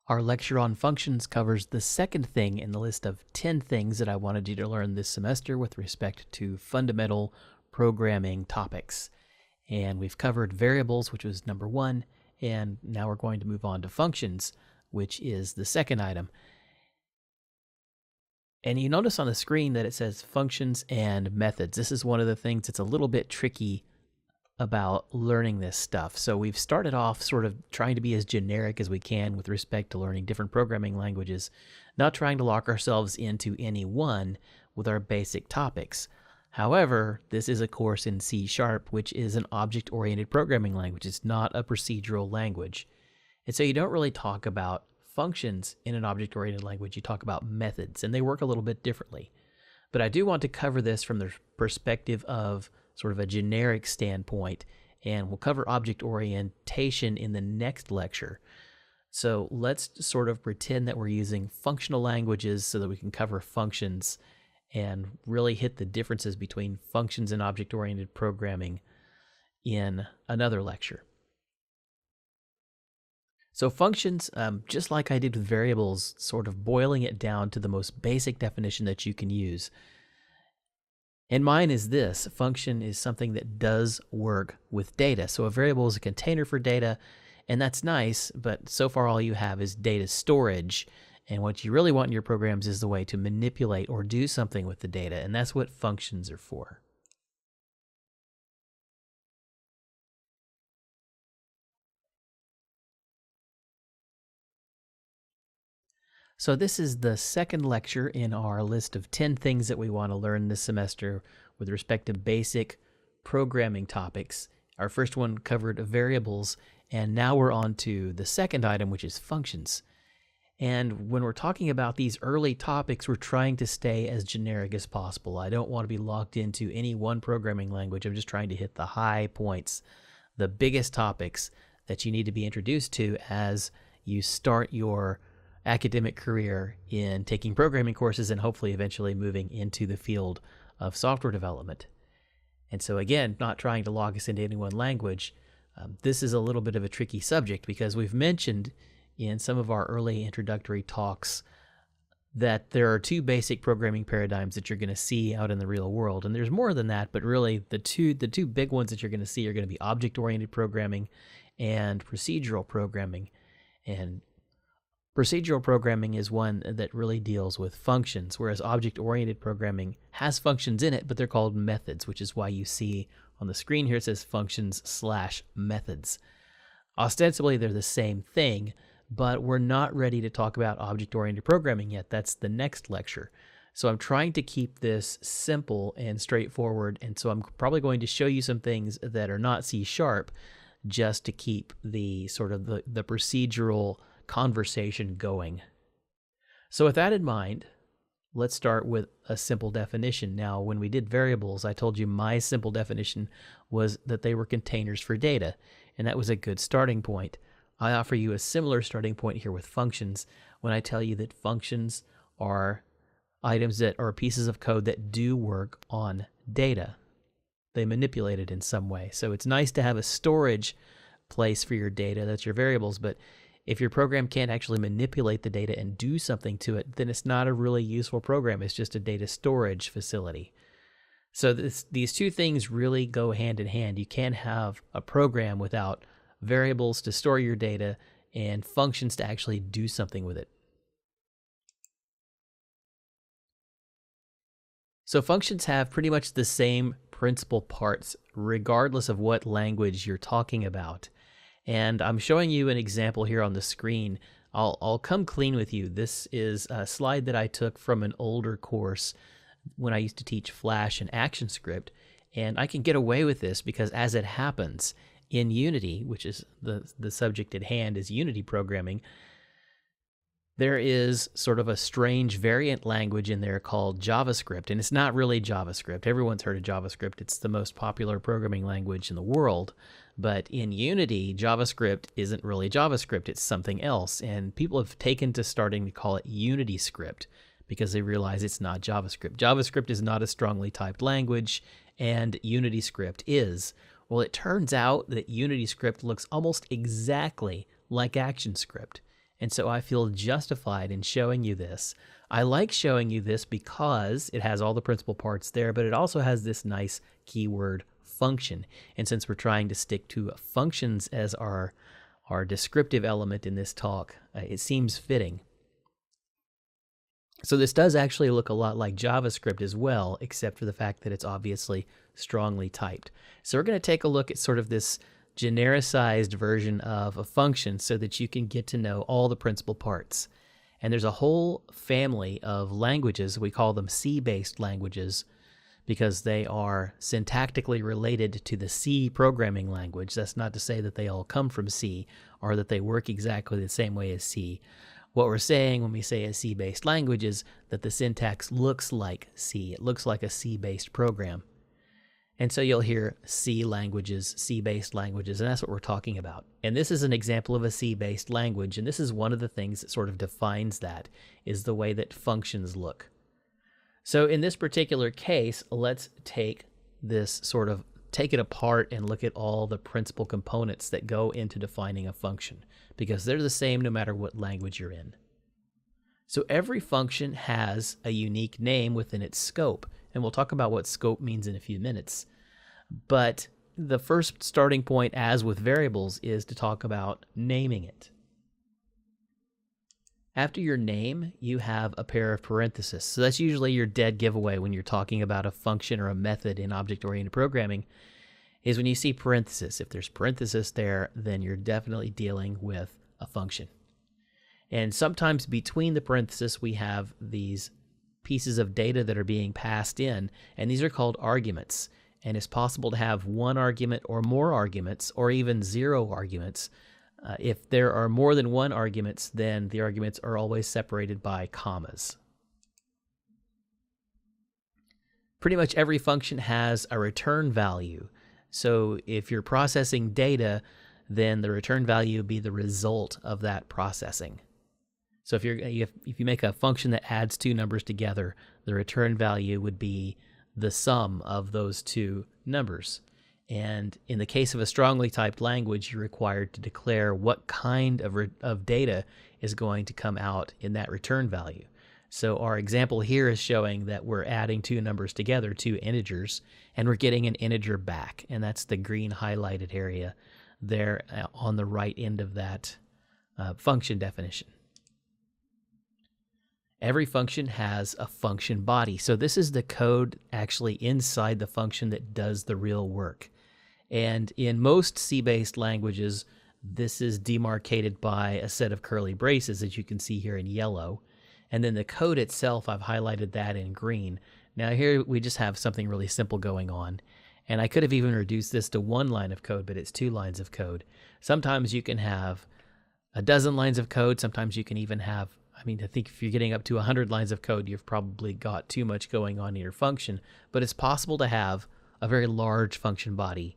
Our lecture on functions covers the second thing in the list of 10 things that I wanted you to learn this semester with respect to fundamental programming topics. And we've covered variables, which was number 1, and now we're going to move on to functions, which is the second item. And you notice on the screen that it says functions and methods. This is one of the things that's a little bit tricky about learning this stuff. So we've started off sort of trying to be as generic as we can with respect to learning different programming languages, not trying to lock ourselves into any one with our basic topics. However, this is a course in C#, which is an object-oriented programming language. It's not a procedural language. And so you don't really talk about functions in an object-oriented language. You talk about methods, and they work a little bit differently. But I do want to cover this from the perspective of sort of a generic standpoint, and we'll cover object orientation in the next lecture. So let's sort of pretend that we're using functional languages so that we can cover functions and really hit the differences between functions and object-oriented programming in another lecture. So functions, just like I did with variables, sort of boiling it down to the most basic definition that you can use. And mine is this: function is something that does work with data. So a variable is a container for data, and that's nice, but so far all you have is data storage. And what you really want in your programs is the way to manipulate or do something with the data, and that's what functions are for. So this is the second lecture in our list of 10 things that we want to learn this semester with respect to basic programming topics. Our first one covered variables, and now we're on to the second item, which is functions. And when we're talking about these early topics, we're trying to stay as generic as possible. I don't want to be locked into any one programming language. I'm just trying to hit the high points, the biggest topics that you need to be introduced to as you start your academic career in taking programming courses and hopefully eventually moving into the field of software development. And so again, not trying to lock us into any one language, this is a little bit of a tricky subject because we've mentioned in some of our early introductory talks that there are two basic programming paradigms that you're going to see out in the real world. And there's more than that, but really the two big ones that you're going to see are going to be object-oriented programming and procedural programming. And procedural programming is one that really deals with functions, whereas object-oriented programming has functions in it, but they're called methods, which is why you see on the screen here it says functions/methods. Ostensibly, they're the same thing, but we're not ready to talk about object-oriented programming yet. That's the next lecture. So I'm trying to keep this simple and straightforward, and so I'm probably going to show you some things that are not C# just to keep the sort of the procedural conversation going. So with that in mind, let's start with a simple definition. Now, when we did variables, I told you my simple definition was that they were containers for data, and that was a good starting point. I offer you a similar starting point here with functions when I tell you that functions are items that are pieces of code that do work on data. They manipulate it in some way. So it's nice to have a storage place for your data, that's your variables, but if your program can't actually manipulate the data and do something to it, then it's not a really useful program. It's just a data storage facility. So these two things really go hand in hand. You can't have a program without variables to store your data and functions to actually do something with it. So functions have pretty much the same principal parts regardless of what language you're talking about. And I'm showing you an example here on the screen. I'll come clean with you. This is a slide that I took from an older course when I used to teach Flash and ActionScript. And I can get away with this because as it happens in Unity, which is the subject at hand is Unity programming, there is sort of a strange variant language in there called JavaScript. And it's not really JavaScript. Everyone's heard of JavaScript. It's the most popular programming language in the world. But in Unity, JavaScript isn't really JavaScript. It's something else. And people have taken to starting to call it Unity script because they realize it's not JavaScript. JavaScript is not a strongly typed language, and Unity script is. Well, it turns out that Unity script looks almost exactly like ActionScript. And so I feel justified in showing you this. I like showing you this because it has all the principal parts there, but it also has this nice keyword function. And since we're trying to stick to functions as our descriptive element in this talk, it seems fitting. So this does actually look a lot like JavaScript as well, except for the fact that it's obviously strongly typed. So we're going to take a look at sort of this genericized version of a function so that you can get to know all the principal parts. And there's a whole family of languages. We call them C-based languages because they are syntactically related to the C programming language. That's not to say that they all come from C or that they work exactly the same way as C. What we're saying when we say a C-based language is that the syntax looks like C. It looks like a C-based program. And so you'll hear C languages, C-based languages, and that's what we're talking about. And this is an example of a C-based language, and this is one of the things that sort of defines that, is the way that functions look. So in this particular case, let's take it apart and look at all the principal components that go into defining a function, because they're the same no matter what language you're in. So every function has a unique name within its scope, and we'll talk about what scope means in a few minutes. But the first starting point, as with variables, is to talk about naming it. After your name, you have a pair of parentheses. So that's usually your dead giveaway when you're talking about a function or a method in object-oriented programming, is when you see parentheses. If there's parentheses there, then you're definitely dealing with a function. And sometimes between the parentheses, we have these pieces of data that are being passed in, and these are called arguments. And it's possible to have one argument or more arguments, or even 0 arguments. If there are more than one arguments, then the arguments are always separated by commas. Pretty much every function has a return value. So if you're processing data, then the return value would be the result of that processing. So if you make a function that adds 2 numbers together, the return value would be the sum of those 2 numbers. And in the case of a strongly typed language, you're required to declare what kind of data is going to come out in that return value. So our example here is showing that we're adding 2 numbers together, 2 integers, and we're getting an integer back. And that's the green highlighted area there on the right end of that function definition. Every function has a function body. So this is the code actually inside the function that does the real work. And in most C-based languages, this is demarcated by a set of curly braces, as you can see here in yellow. And then the code itself, I've highlighted that in green. Now here we just have something really simple going on. And I could have even reduced this to 1 line of code, but it's 2 lines of code. Sometimes you can have a dozen lines of code. Sometimes you can even have, I think if you're getting up to 100 lines of code, you've probably got too much going on in your function. But it's possible to have a very large function body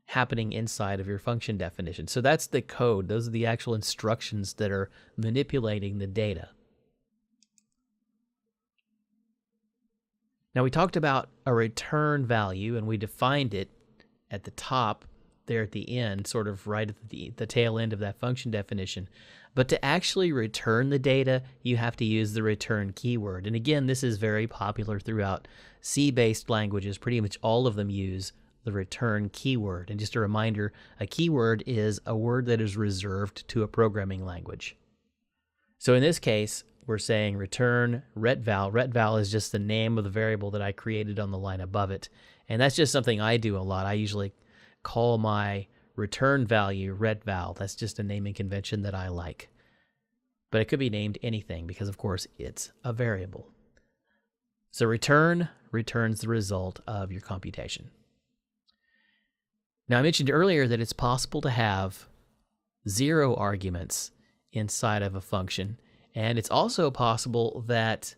happening inside of your function definition. So that's the code. Those are the actual instructions that are manipulating the data. Now we talked about a return value, and we defined it at the top there at the end, sort of right at the tail end of that function definition. But to actually return the data, you have to use the return keyword. And again, this is very popular throughout C-based languages. Pretty much all of them use the return keyword. And just a reminder, a keyword is a word that is reserved to a programming language. So in this case, we're saying return retval. Retval is just the name of the variable that I created on the line above it. And that's just something I do a lot. I usually call my return value retval. That's just a naming convention that I like. But it could be named anything because, of course, it's a variable. So return returns the result of your computation. Now, I mentioned earlier that it's possible to have 0 arguments inside of a function. And it's also possible that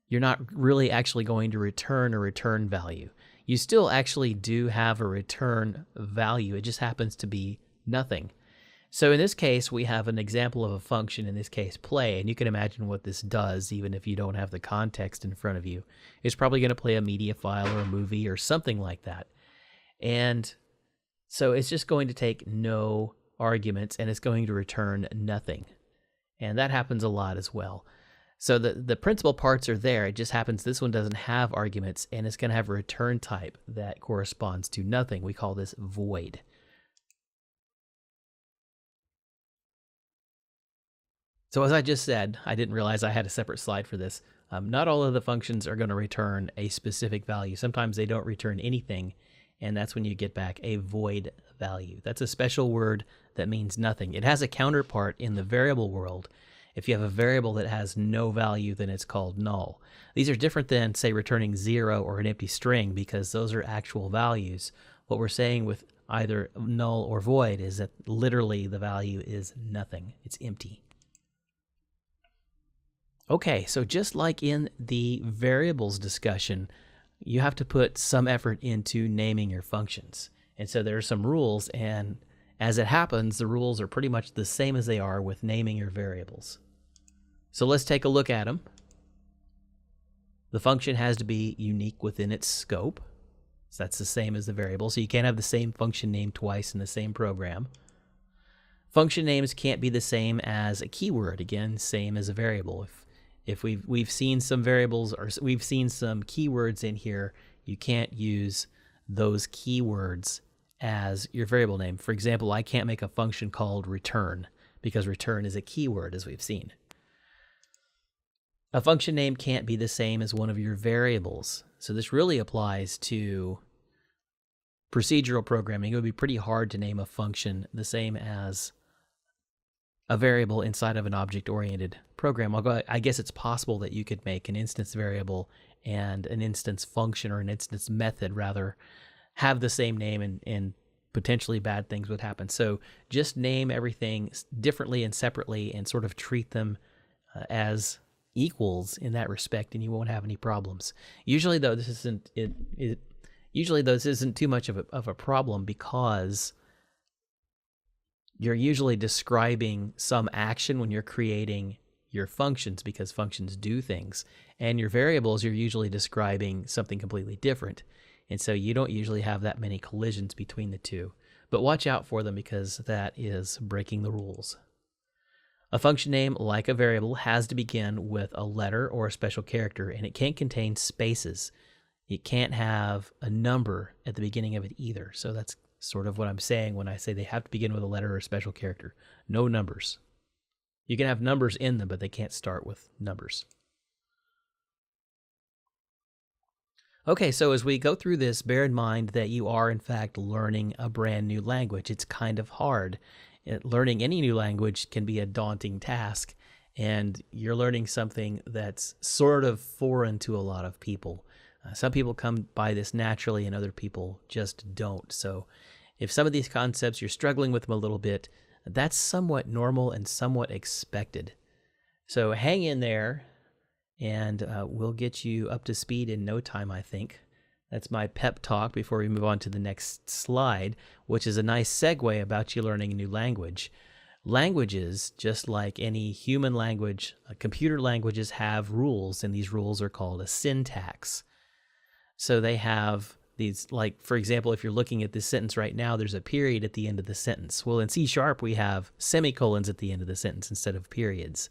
you're not really actually going to return a return value. You still actually do have a return value. It just happens to be nothing. So in this case, we have an example of a function, in this case play, and you can imagine what this does even if you don't have the context in front of you. It's probably going to play a media file or a movie or something like that. And so it's just going to take no arguments, and it's going to return nothing. And that happens a lot as well. So the principal parts are there. It just happens this one doesn't have arguments, and it's going to have a return type that corresponds to nothing. We call this void. So as I just said, I didn't realize I had a separate slide for this. Not all of the functions are going to return a specific value. Sometimes they don't return anything, and that's when you get back a void value. That's a special word that means nothing. It has a counterpart in the variable world. If you have a variable that has no value, then it's called null. These are different than, say, returning 0 or an empty string, because those are actual values. What we're saying with either null or void is that literally the value is nothing. It's empty. Okay, so just like in the variables discussion, you have to put some effort into naming your functions. And so there are some rules, and as it happens, the rules are pretty much the same as they are with naming your variables. So let's take a look at them. The function has to be unique within its scope. So that's the same as the variable. So you can't have the same function name twice in the same program. Function names can't be the same as a keyword. Again, same as a variable. If we've seen some variables or we've seen some keywords in here, you can't use those keywords as your variable name. For example, I can't make a function called return because return is a keyword, as we've seen. A function name can't be the same as one of your variables. So this really applies to procedural programming. It would be pretty hard to name a function the same as a variable inside of an object-oriented program. I guess it's possible that you could make an instance variable and an instance function, or an instance method rather, have the same name, and potentially bad things would happen. So just name everything differently and separately and sort of treat them as equals in that respect, and you won't have any problems. Usually though, this isn't too much of a problem, because you're usually describing some action when you're creating your functions, because functions do things, and your variables, you're usually describing something completely different. And so you don't usually have that many collisions between the two. But watch out for them, because that is breaking the rules. A function name, like a variable, has to begin with a letter or a special character, and it can't contain spaces. It can't have a number at the beginning of it either. So that's sort of what I'm saying when I say they have to begin with a letter or a special character. No numbers. You can have numbers in them, but they can't start with numbers. Okay, so as we go through this, bear in mind that you are, in fact, learning a brand new language. It's kind of hard. Learning any new language can be a daunting task, and you're learning something that's sort of foreign to a lot of people. Some people come by this naturally, and other people just don't. So if some of these concepts you're struggling with them a little bit, that's somewhat normal and somewhat expected. So hang in there, and we'll get you up to speed in no time, I think. That's my pep talk before we move on to the next slide, which is a nice segue about you learning a new language. Languages, just like any human language, computer languages have rules, and these rules are called a syntax. So they have these, like, for example, if you're looking at this sentence right now, there's a period at the end of the sentence. Well, in C# we have semicolons at the end of the sentence instead of periods.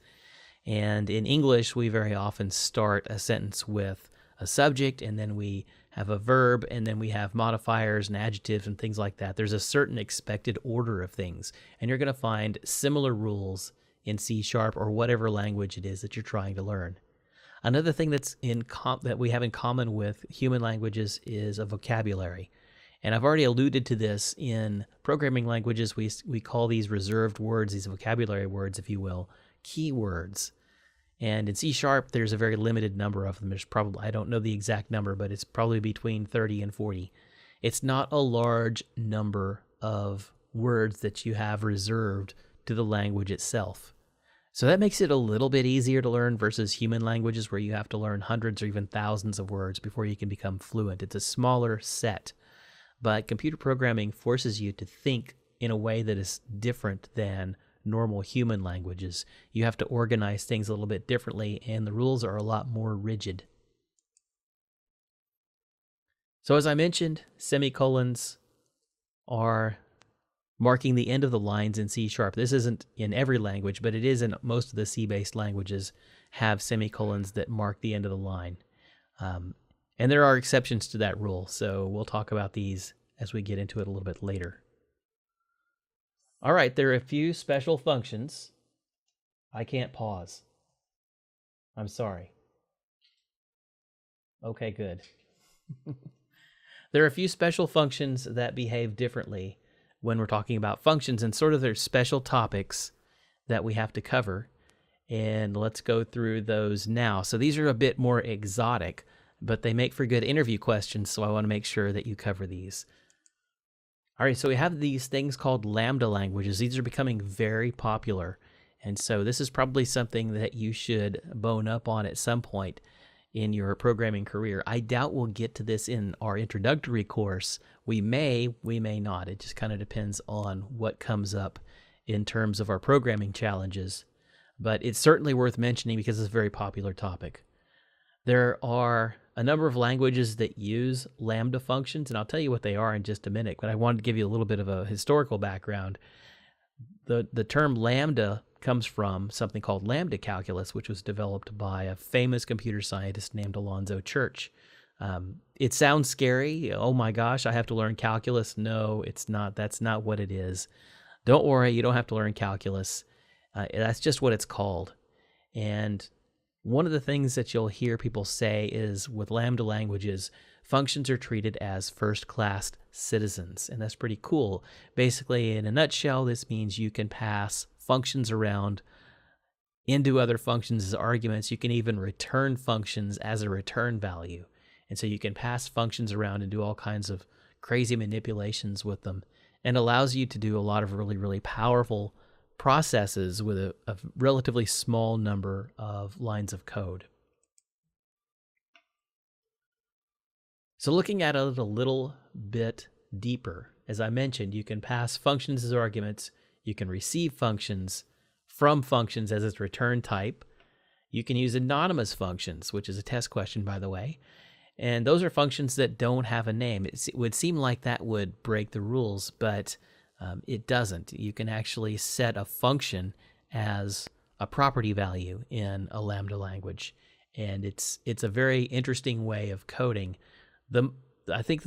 And in English, we very often start a sentence with a subject, and then we have a verb, and then we have modifiers and adjectives and things like that. There's a certain expected order of things, and you're going to find similar rules in C# or whatever language it is that you're trying to learn. Another thing that's that we have in common with human languages is a vocabulary. And I've already alluded to this in programming languages. We call these reserved words, these vocabulary words, if you will, keywords. And in C#, there's a very limited number of them. There's probably, I don't know the exact number, but it's probably between 30 and 40. It's not a large number of words that you have reserved to the language itself. So that makes it a little bit easier to learn versus human languages, where you have to learn hundreds or even thousands of words before you can become fluent. It's a smaller set. But computer programming forces you to think in a way that is different than normal human languages. You have to organize things a little bit differently, and the rules are a lot more rigid. So as I mentioned, semicolons are marking the end of the lines in C#. This isn't in every language, but it is in most of the C-based languages have semicolons that mark the end of the line. And there are exceptions to that rule, so we'll talk about these as we get into it a little bit later. All right, there are a few special functions. I can't pause. I'm sorry. Okay, good. There are a few special functions that behave differently when we're talking about functions, and sort of there's special topics that we have to cover. And let's go through those now. So these are a bit more exotic, but they make for good interview questions, so I want to make sure that you cover these. All right, so we have these things called lambda languages. These are becoming very popular, and so this is probably something that you should bone up on at some point in your programming career. I doubt we'll get to this in our introductory course. We may not. It just kind of depends on what comes up in terms of our programming challenges. But it's certainly worth mentioning because it's a very popular topic. There are a number of languages that use lambda functions, and I'll tell you what they are in just a minute, but I wanted to give you a little bit of a historical background. The term lambda comes from something called lambda calculus, which was developed by a famous computer scientist named Alonzo Church. It sounds scary. Oh my gosh, I have to learn calculus. No, it's not. That's not what it is. Don't worry, you don't have to learn calculus. That's just what it's called. And one of the things that you'll hear people say is with lambda languages, functions are treated as first-class citizens, and that's pretty cool. Basically, in a nutshell, this means you can pass functions around into other functions as arguments. You can even return functions as a return value. And so you can pass functions around and do all kinds of crazy manipulations with them, and allows you to do a lot of really, really powerful processes with a relatively small number of lines of code. So looking at it a little bit deeper, as I mentioned, you can pass functions as arguments, you can receive functions from functions as its return type, you can use anonymous functions, which is a test question, by the way, and those are functions that don't have a name. It would seem like that would break the rules, but it doesn't. You can actually set a function as a property value in a lambda language, and it's a very interesting way of coding. I think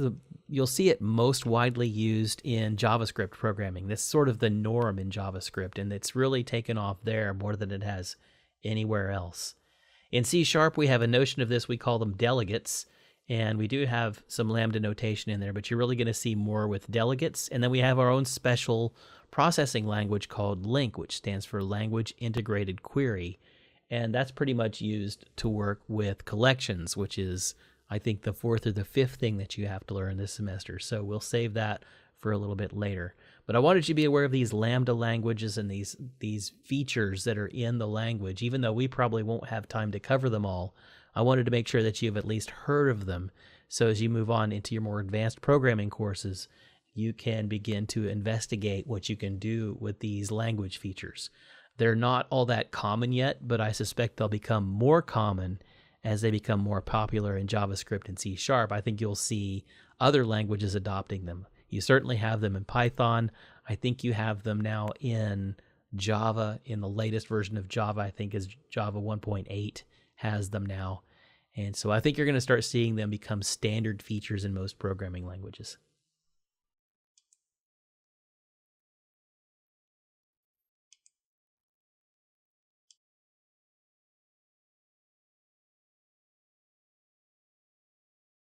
you'll see it most widely used in JavaScript programming. That's sort of the norm in JavaScript, and it's really taken off there more than it has anywhere else. In C# we have a notion of this. We call them delegates, and we do have some lambda notation in there, but you're really going to see more with delegates. And then we have our own special processing language called LINQ, which stands for Language Integrated Query. And that's pretty much used to work with collections, which is, I think, the fourth or the fifth thing that you have to learn this semester. So we'll save that for a little bit later. But I wanted you to be aware of these lambda languages and these features that are in the language. Even though we probably won't have time to cover them all, I wanted to make sure that you've at least heard of them. So as you move on into your more advanced programming courses, you can begin to investigate what you can do with these language features. They're not all that common yet, but I suspect they'll become more common as they become more popular in JavaScript and C#. I think you'll see other languages adopting them. You certainly have them in Python. I think you have them now in Java. In the latest version of Java, I think is Java 1.8 has them now. And so I think you're going to start seeing them become standard features in most programming languages.